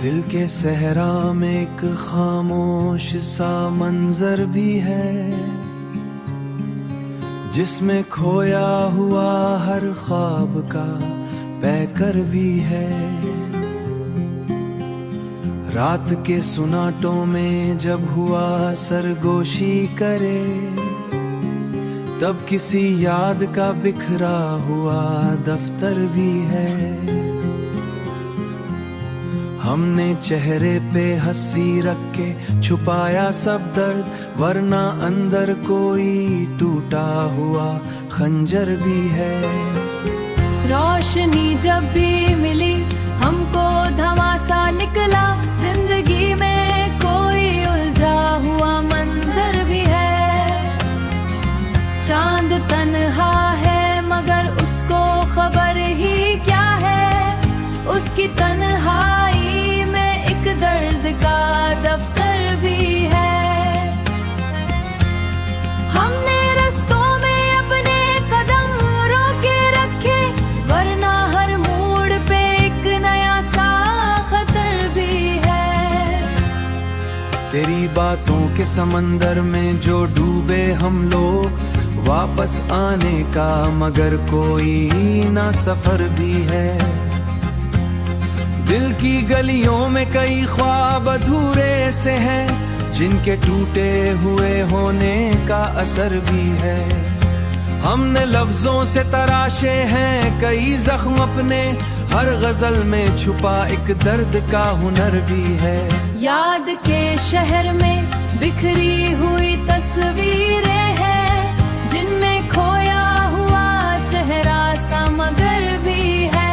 दिल के सहरा में एक खामोश सा मंजर भी है, जिसमें खोया हुआ हर ख्वाब का पैकर भी है। रात के सुनाटों में जब हुआ सरगोशी करे, तब किसी याद का बिखरा हुआ दफ्तर भी है। हमने चेहरे पे हंसी रख के छुपाया सब दर्द, वरना अंदर कोई टूटा हुआ खंजर भी है। रोशनी जब भी मिली हमको धमासा निकला, जिंदगी में कोई उलझा हुआ मंजर भी है। चांद तन्हा है मगर उसको खबर ही क्या है, उसकी तन्हाई में एक दर्द का दफ्तर भी है। हमने रस्तों में अपने कदम रोके रखे, वरना हर मोड़ पे एक नया सा खतर भी है। तेरी बातों के समंदर में जो डूबे हम लोग, वापस आने का मगर कोई ना सफर भी है। दिल की गलियों में कई ख्वाब अधूरे से हैं, जिनके टूटे हुए होने का असर भी है। हमने लफ्जों से तराशे हैं कई जख्म अपने, हर गजल में छुपा एक दर्द का हुनर भी है। याद के शहर में बिखरी हुई तस्वीरें हैं, जिनमें खोया हुआ चेहरा सा मगर भी है।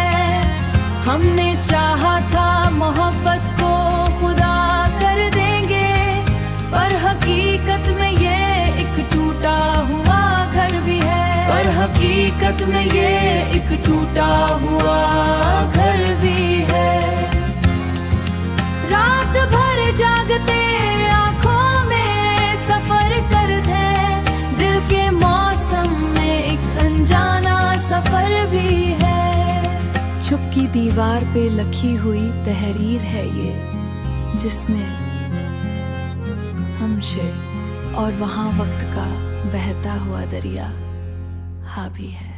हमने चाहा था मोहब्बत को खुदा कर देंगे, पर हकीकत में ये एक टूटा हुआ घर भी है। पर हकीकत में ये एक टूटा हुआ घर भी है। रात भर जागते आंखों में सफर करते, दिल के मौसम में एक अनजाना सफर भी है। छुप की दीवार पे लिखी हुई तहरीर है ये, जिसमें हमसे और वहां वक्त का बहता हुआ दरिया हावी है।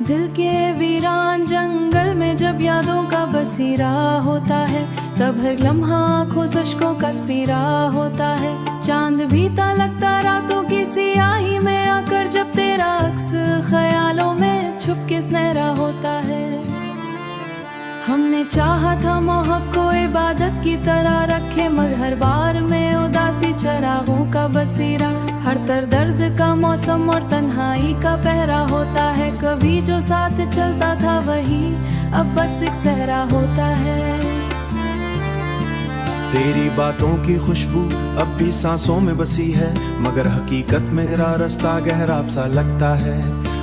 दिल के वीरान जंगल में जब यादों का बसेरा होता है, तब हर लम्हा आँखों से अश्कों का स्पीरा होता है। चांद भी लगता रातों की सियाही में आकर, जब तेरा अक्स ख्यालों में छुप के सुनहरा होता है। हमने चाहा था मोहब्बत को इबादत की तरह रखे, मगर हर बार में उदासी चरागों का बसेरा। हर तर दर्द का मौसम और तन्हाई का पहरा होता है। कभी जो साथ चलता था वही अब बस एक सहरा होता है। तेरी बातों की खुशबू अब भी सांसों में बसी है, मगर हकीकत में तेरा रास्ता गहरा सा लगता है।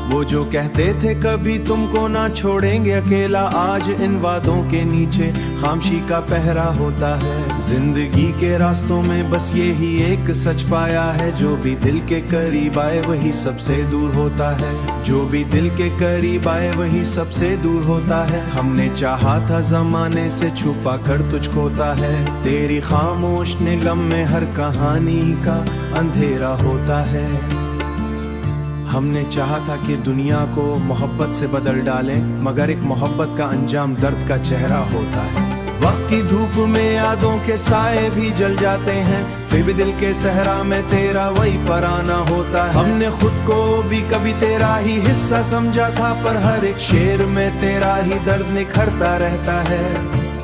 वो जो कहते थे कभी तुमको ना छोड़ेंगे अकेला, आज इन वादों के नीचे खामोशी का पहरा होता है। जिंदगी के रास्तों में बस यही एक सच पाया है, जो भी दिल के करीब आए वही सबसे दूर होता है। जो भी दिल के करीब आए वही सबसे दूर होता है। हमने चाहा था जमाने से छुपा कर तुझको होता है, तेरी खामोश निगम में हर कहानी का अंधेरा होता है। हमने चाहा था कि दुनिया को मोहब्बत से बदल डालें, मगर एक मोहब्बत का अंजाम दर्द का चेहरा होता है। वक्त की धूप में यादों के साए भी जल जाते हैं, फिर भी दिल के सहरा में तेरा वही पराना होता है। हमने खुद को भी कभी तेरा ही हिस्सा समझा था, पर हर एक शेर में तेरा ही दर्द निखरता रहता है।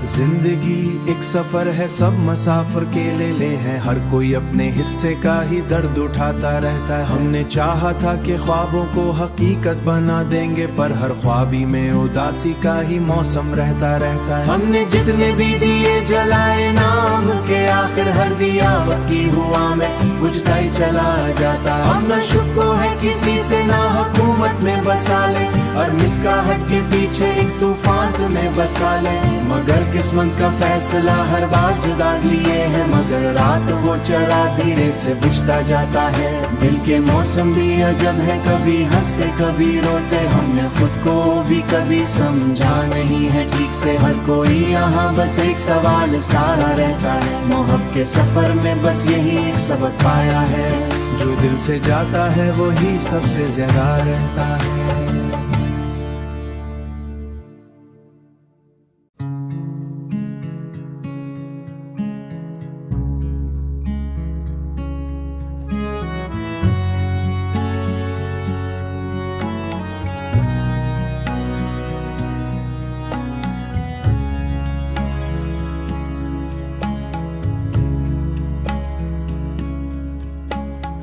जिंदगी एक सफर है, सब मुसाफिर के ले हैं, हर कोई अपने हिस्से का ही दर्द उठाता रहता है। हमने चाहा था कि ख्वाबों को हकीकत बना देंगे, पर हर ख्वाबी में उदासी का ही मौसम रहता रहता है। हमने जितने भी दिए जलाए नाम के, आखिर हर दिया वकी हुआ में बुझता ही चला जाता। हम न शुक्र है किसी से ना हुकूमत में बसा ले, और मिसकाहट के पीछे एक तूफान में बसा ले। मगर किस्मत का फैसला हर बार जुदा लिए है, मगर रात वो चला धीरे से बुझता जाता है। दिल के मौसम भी अजब है, कभी हंसते कभी रोते, हमने खुद को भी कभी समझा नहीं है ठीक से। हर कोई यहाँ बस एक सवाल सारा रहता है, मोहब्बत के सफर में बस यही एक सबक पाया है, जो दिल से जाता है वही सबसे ज्यादा रहता है।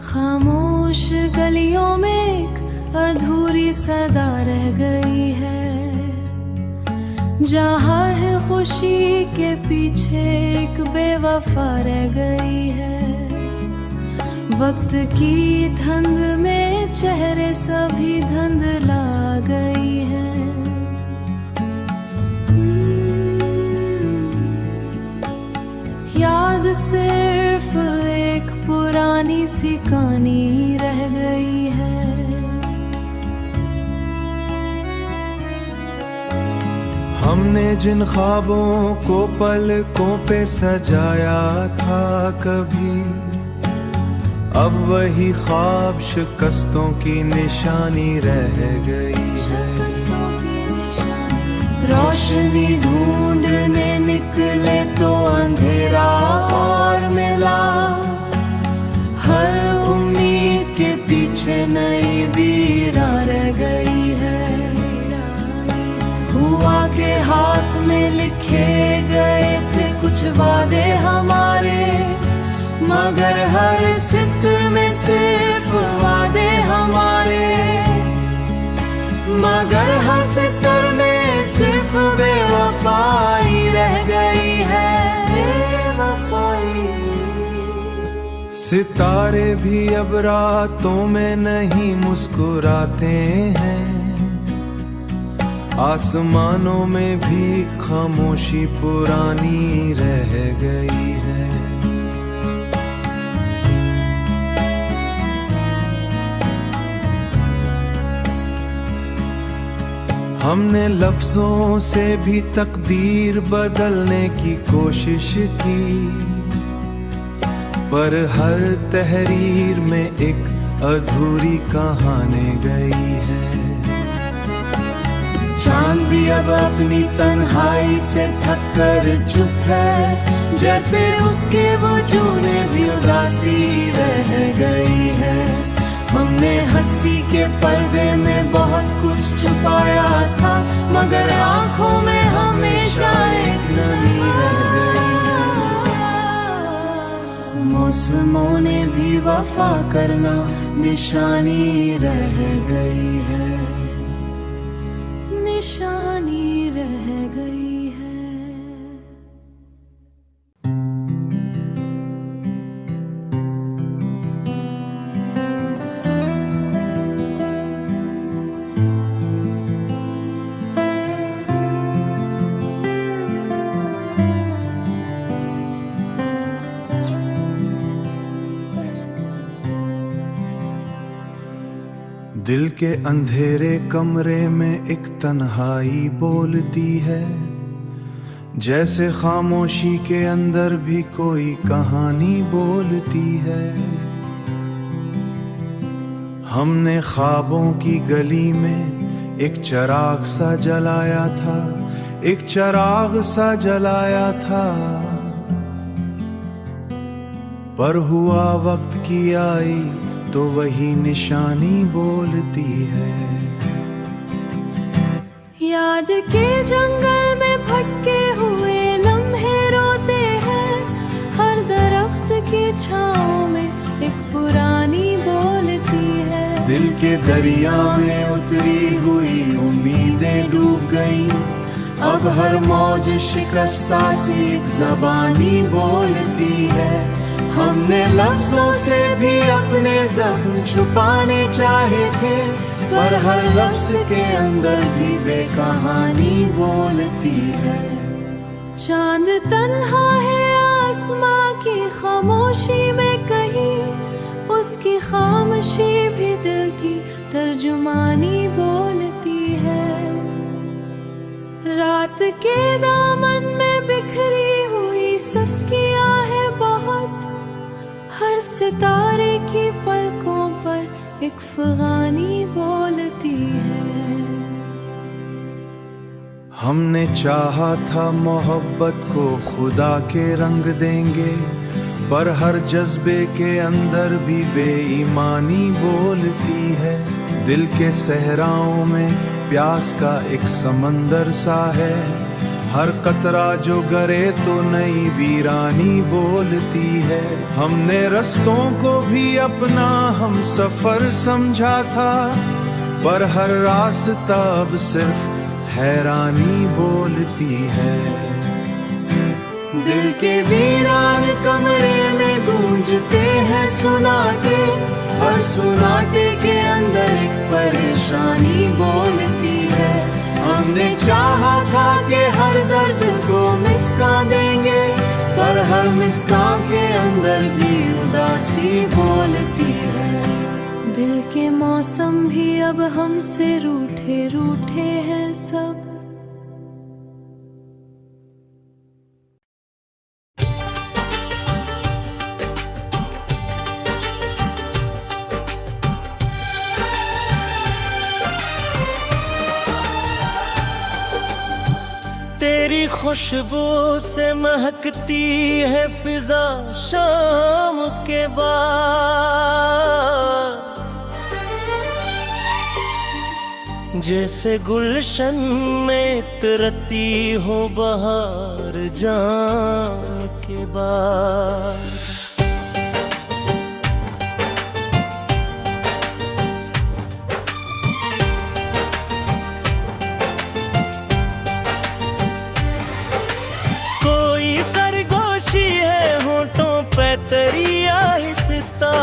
खामोश गलियों में एक अधूरी सदा रह गई है, जहाँ है खुशी के पीछे एक बेवफा रह गई है। वक्त की धंध में चेहरे सभी धंधला गई है। याद सिर्फ एक पुरानी सी कहानी रह गई है। हमने जिन ख्वाबों को पलकों पे सजाया था कभी, अब वही ख्वाब शिकस्तों की निशानी रह गई है। रोशनी ढूंढने निकले तो अंधेरा और मिला, हर उम्मीद के पीछे नई वीरा रह गई है। हुआ के हाथ में लिखे गए थे कुछ वादे हमारे, मगर हर सित्र में सिर्फ वादे हमारे, मगर हर सितर में सिर्फ बेवफाई रह गई है, बेवफाई। सितारे भी अब रातों में नहीं मुस्कुराते हैं, आसमानों में भी खामोशी पुरानी रह गई है। हमने लफ्जों से भी तकदीर बदलने की कोशिश की, पर हर तहरीर में एक अधूरी कहानी गई है। चांद भी अब अपनी तन्हाई से थक कर चुप है, जैसे उसके वजूद में भी उदासी रह गई है। हमने हंसी के पर्दे में बहुत कुछ छुपाया था, मगर आंखों में हमेशा एक नमी रह गई है। मौसमों ने भी वफा करना निशानी रह गई है, निशानी रह गई है। दिल के अंधेरे कमरे में एक तन्हाई बोलती है, जैसे खामोशी के अंदर भी कोई कहानी बोलती है। हमने ख्वाबों की गली में एक चिराग सा जलाया था, एक चिराग सा जलाया था, पर हुआ वक्त की आई तो वही निशानी बोलती है। याद के जंगल में भटके हुए के दरिया में उतरी हुई उम्मीदें डूब गईं। अब हर मौज शिकस्ता सी एक ज़बानी बोलती है। हमने लफ्जों से भी अपने जख्म छुपाने चाहे थे, पर हर लफ्ज के अंदर भी बेकहानी बोलती है। चांद तन्हा है आसमां की खामोशी में कहीं, उसकी खामोशी भी दिल की तर्जुमानी बोलती है। रात के दामन में बिखरी हुई सस्कियां है बहुत, हर सितारे की पलकों पर एक फगानी बोलती है। हमने चाहा था मोहब्बत को खुदा के रंग देंगे, पर हर जज्बे के अंदर भी बेईमानी बोलती है। दिल के सहराओं में प्यास का एक समंदर सा है, हर कतरा जो गरे तो नई वीरानी बोलती है। हमने रस्तों को भी अपना हम सफर समझा था, पर हर रास्ता अब सिर्फ हैरानी बोलती है। दिल के वीरान कमरे में गूंजते हैं सुनाटे, हर सुनाटे के अंदर एक परेशानी बोलती है। हमने चाहा था कि हर दर्द को मिसका देंगे, पर हर मिसका के अंदर भी उदासी बोलती है। दिल के मौसम भी अब हमसे रूठे रूठे हैं सब। तेरी खुशबू से महकती है फिजा शाम के बाद, जैसे गुलशन में इतरती हो बहार जाम के बाद। तेरी आहिस्ता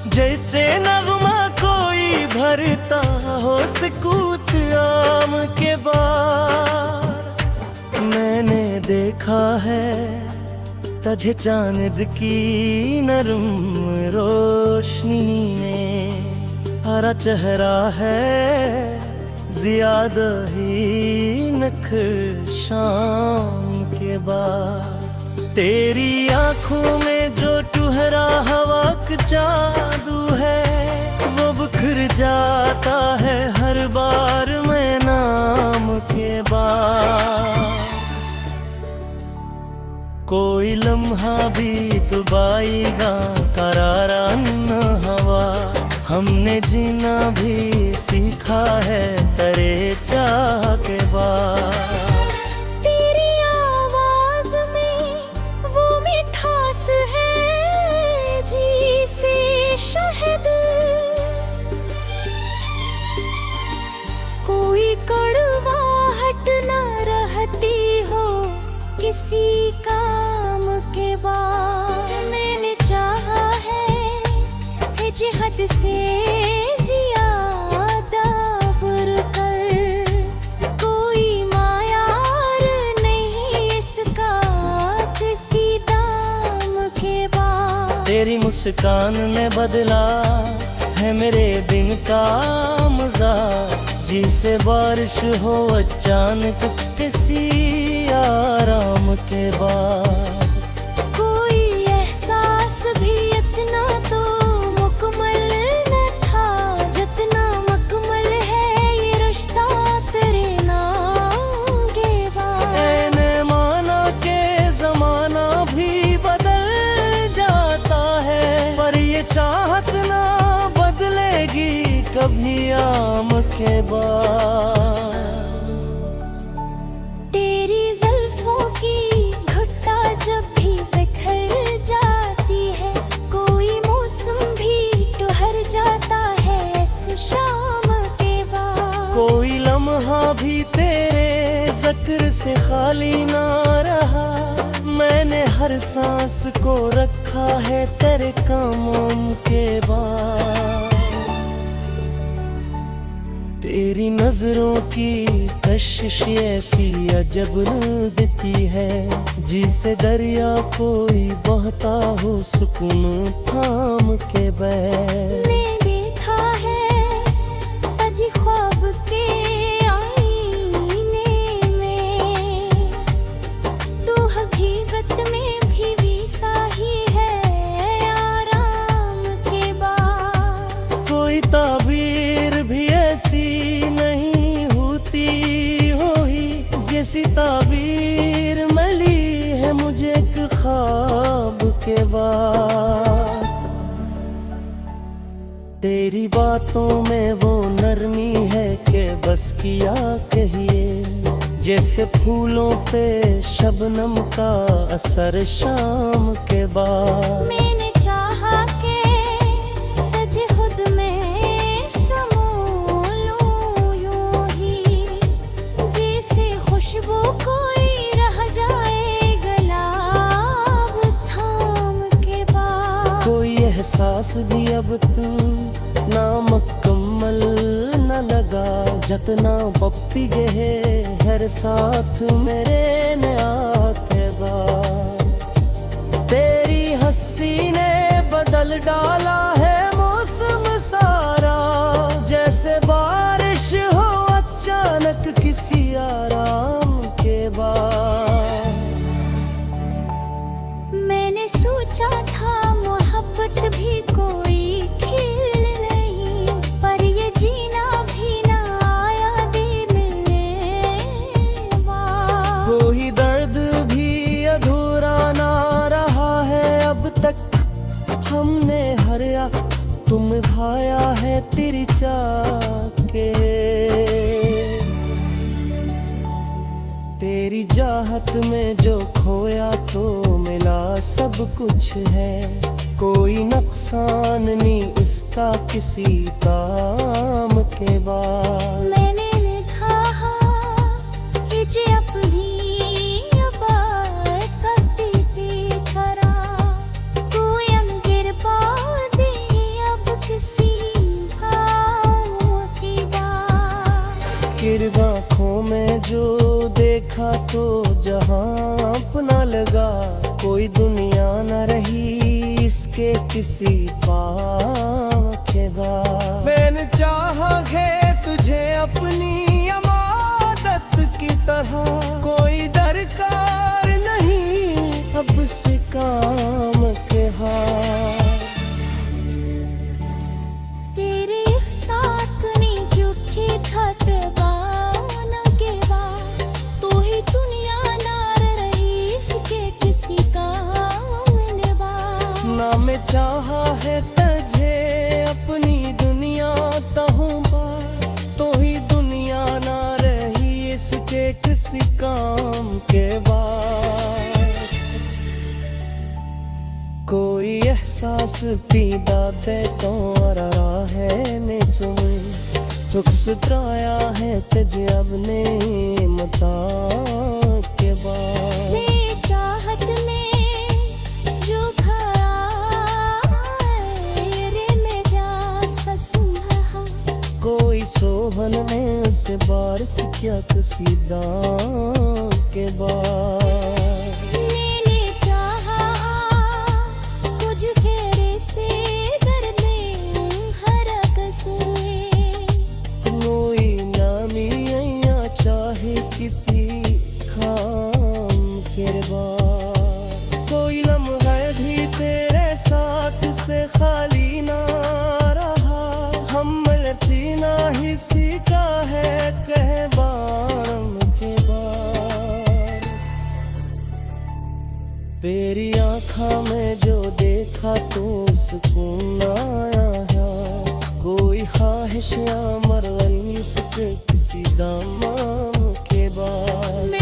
जैसे नगमा कोई भरता हो सकूत आम के बाद। मैंने देखा है तुझे चांद की नरम रोशनी में, हरा चेहरा है ज्यादा ही नखर शाम के बाद। तेरी आंखों में जो टुहरा हवा का जादू है, वो बिखर जाता है हर बार मैं नाम के बाद। कोई लम्हा भी तो बाएगा करारा न हवा, हमने जीना भी सीखा है तेरे चाह के बाद। है जी से शहद, कोई कड़वाहट न रहती हो किसी काम के बाद। मैंने चाहा है जिहद से ज्यादा बढ़कर, कोई मायार नहीं इसका किसी दाम के बाद। तेरी मुस्कान ने बदला है मेरे दिन का मजा, जिसे बारिश हो अचानक किसी आराम के बाद। कोई एहसास भी इतना तो मुकम्मल न था, जितना मुकम्मल है ये रिश्ता तेरे नाम के बाद। मैंने माना के जमाना भी बदल जाता है, पर ये चाहत ना बदलेगी कभी आम के बाद। तेरी जुल्फों की घुट्टा जब भी बिखर जाती है, कोई मौसम भी ठहर जाता है इस कोई लम्हा भी तेरे जिक्र से खाली ना रहा। मैंने हर सांस को रखा है तेरे कामों के बाद। तेरी नजरों की कशिश ऐसी अजब दिखती है, जिसे दरिया कोई बहता हो सुकून थाम के बैठ। ने देखा है ताजी ख्वाब के आईने में, तू हकीकत में भी वैसा ही है आराम के बाद। कोई ताबीर भी ऐसी नहीं होती होई, जैसी ताबीर मिली है मुझे एक ख्वाब के बाद। तेरी बातों में वो नरमी है कि बस किया कहिए, जैसे फूलों पे शबनम का असर शाम के बाद। मैंने चाहा कि तुझे खुद में समो लूं यूं ही, जैसे खुशबू कोई रह जाए गुलाब थाम के बाद। कोई एहसास भी अब तू ना मुकम्मल न लगा, जतना पप्पी गए हर साथ मेरे ने आते बाद। तेरी हंसी ने बदल डाला है मौसम सारा, जैसे बारिश हो अचानक किसी आराम के बाद। मैंने सोचा था मोहब्बत भी कोई खेल नहीं, पर ये जीना भी ना आया दे मिलने वाला। कोई दर्द भी अधूरा ना रहा है अब तक, हमने हरया तुम भाया है तेरी चाह के। तेरी चाहत में जो खोया तो मिला सब कुछ है, कोई नुकसान नहीं इसका किसी काम के बाद। मैंने लिखा कि जे अपनी आबाद करती थी खरा, तू यंगिर दे अब किसी काम की बात। किरद आँखों में जो देखा तो जहां अपना लगा, कोई दुनिया न रही इसके किसी पाँव के बाद। मैंने चाहा है तुझे अपनी अमादत की तरह, कोई दरकार नहीं अब से काम के हाथ। तेरे साथ नहीं झूठी खतबान के बाद, तो ही दुनिया ना रही इसके किसी काम ने बाद। ना मैं चाहा है तुझे अपनी दुनिया तहूँ बार, तो ही दुनिया ना रही इसके किसी काम के बाद। कोई एहसास पीदा दे तो रहा है ने चुक सुतराया है तुझे अब ने मता के बाद। मेरी चाहत में जो रे में जा ससुहा, कोई सोहन में से बारिश क्या कसीदा के बाद। मैंने चाहा कुछ घेरे से घर में हरकत से, कोई नामी या चाहे किसी खाम के बाद। कोई लम्हा भी तेरे साथ से खाली ना रहा, हम लचीना ही सीखा है कहबाम के बाद। तेरी आँखों में जो देखा तो सुकून आया है, कोई ख्वाहिश या मरगल इसके किसी दामन के बाद।